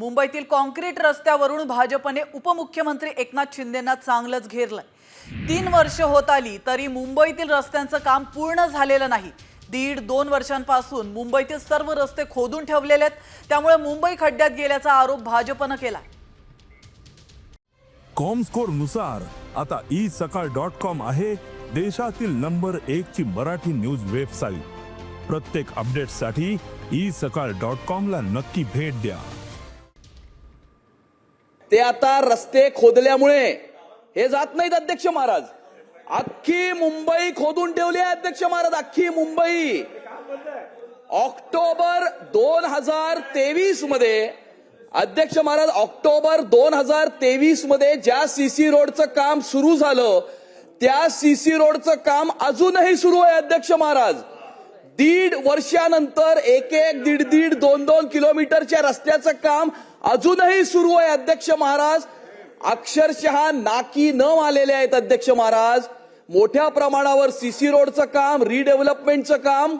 मुंबईतील कॉन्क्रीट रस्त्यावरून भाजपने उपमुख्यमंत्री एकनाथ शिंदेंना चांगलंच घेरलंय। 3 वर्ष होत आली तरी मुंबईतील रस्त्यांचं काम पूर्ण झालेलं नाही। 1.5-2 वर्षांपासून मुंबईतील सर्व रस्ते खोदून ठेवलेले आहेत, त्यामुळे मुंबई खड्ड्यात गेल्याचा आरोप भाजपने केला। कॉमस्कोर नुसार आता isakal.com आहे देशातील नंबर 1 ची मराठी न्यूज वेबसाईट। प्रत्येक अपडेटसाठी isakal.com ला नक्की भेट द्या। ते आता रस्ते खोदल्यामुळे हे जात नाहीत अध्यक्ष महाराज। अख्खी मुंबई खोदून ठेवली आहे अध्यक्ष महाराज, अख्खी मुंबई। ऑक्टोबर 2023 मध्ये अध्यक्ष महाराज, ऑक्टोबर 2023 मध्ये ज्या सीसी रोडचं काम सुरू झालं त्या सीसी रोडचं काम अजूनही सुरू आहे अध्यक्ष महाराज। 1.5 वर्षानंतर 1-1, 1.5, 2-2 किलोमीटरच्या रस्त्याचं काम अजूनही सुरू आहे अध्यक्ष महाराज। अक्षरशः नाकी न आलेले आहेत अध्यक्ष महाराज। मोठ्या प्रमाणावर सीसी रोडचं काम, रिडेव्हलपमेंटचं काम,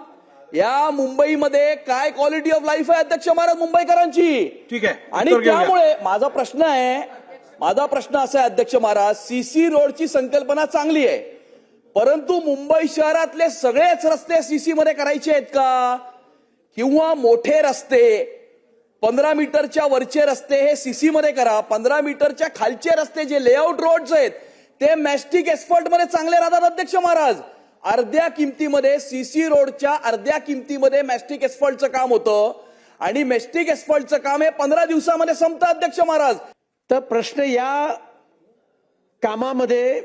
या मुंबईमध्ये काय क्वालिटी ऑफ लाईफ आहे अध्यक्ष महाराज मुंबईकरांची। ठीक आहे, आणि त्यामुळे माझा प्रश्न असा आहे अध्यक्ष महाराज, सीसी रोडची संकल्पना चांगली आहे, परंतु मुंबई शहरातले सगळेच रस्ते सीसी मध्ये करायचे आहेत का? किंवा मोठे रस्ते 15 मीटरच्या वरचे रस्ते हे सीसी मध्ये करा, 15 मीटरच्या खालचे रस्ते जे लेआउट रोड्स आहेत ते मॅस्टिक एस्फॉल्ट मध्ये चांगले राहतात अध्यक्ष महाराज। अर्ध्या किमतीमध्ये सीसी रोडच्या अर्ध्या किमतीमध्ये मॅस्टिक एस्फॉल्टचं काम होतं आणि मॅस्टिक एस्फॉल्टचं काम हे 15 दिवसामध्ये संपतं अध्यक्ष महाराज। तर प्रश्न या कामामध्ये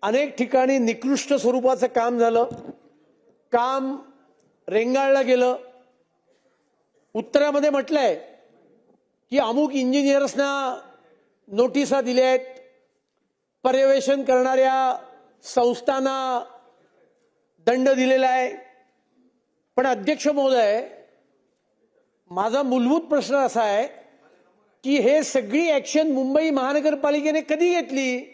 अनेक ठिकाणी निकृष्ट स्वरूपाचं काम झालं, काम रेंगाळलं गेलं। उत्तरामध्ये म्हटलंय की अमुक इंजिनियर्सना नोटिसा दिल्या आहेत, पर्यवेक्षण करणाऱ्या संस्थांना दंड दिलेला आहे। पण अध्यक्ष महोदय, माझा मूलभूत प्रश्न असा आहे की हे सगळी ऍक्शन मुंबई महानगरपालिकेने कधी घेतली?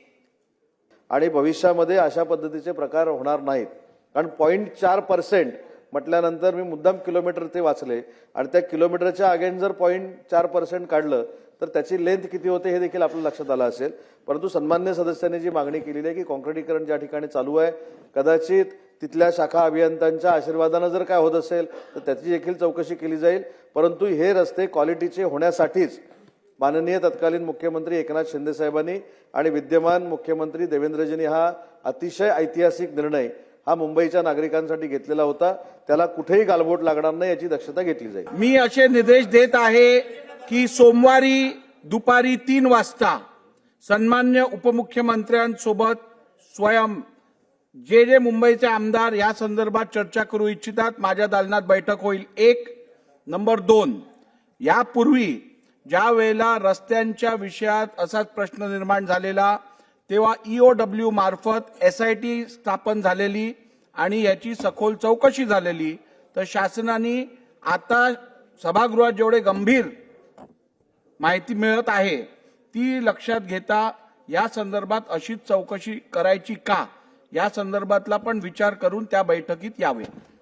आणि भविष्यामध्ये अशा पद्धतीचे प्रकार होणार नाहीत। कारण 0.4% म्हटल्यानंतर मी मुद्दाम किलोमीटर ते वाचले आणि त्या किलोमीटरच्या अगेन जर 0.4% काढलं तर त्याची लेंथ किती होते हे देखील आपल्या लक्षात आलं असेल। परंतु सन्मान्य सदस्यांनी जी मागणी केलेली आहे की कॉन्क्रिटीकरण ज्या ठिकाणी चालू आहे, कदाचित तिथल्या शाखा अभियंत्यांच्या आशीर्वादाने जर काय होत असेल तर त्याची देखील चौकशी केली जाईल। परंतु हे रस्ते क्वालिटीचे होण्यासाठीच माननीय तत्कालीन मुख्यमंत्री एकनाथ शिंदे साहेबांनी आणि विद्यमान मुख्यमंत्री देवेंद्रजींनी हा अतिशय ऐतिहासिक निर्णय हा मुंबईच्या नागरिकांसाठी घेतलेला होता। त्याला कुठेही गालबोट लागणार नाही याची दक्षता घेतली जाईल। मी असे निर्देश देत आहे की सोमवारी दुपारी 3 वाजता सन्मान्य उपमुख्यमंत्र्यांसोबत स्वयं जे मुंबईचे आमदार या संदर्भात चर्चा करू इच्छितात माझ्या दालनात बैठक होईल। 1 नंबर 2, यापूर्वी ज्या वेळेला रस्त्यांच्या विषयात असाच प्रश्न निर्माण झालेला तेव्हा EOW मार्फत SIT स्थापन झालेली आणि याची सखोल चौकशी झालेली। तर शासनाने आता सभागृहात जेवढे गंभीर माहिती मिळत आहे ती लक्षात घेता या संदर्भात अशीच चौकशी करायची का या संदर्भातला पण विचार करून त्या बैठकीत यावे।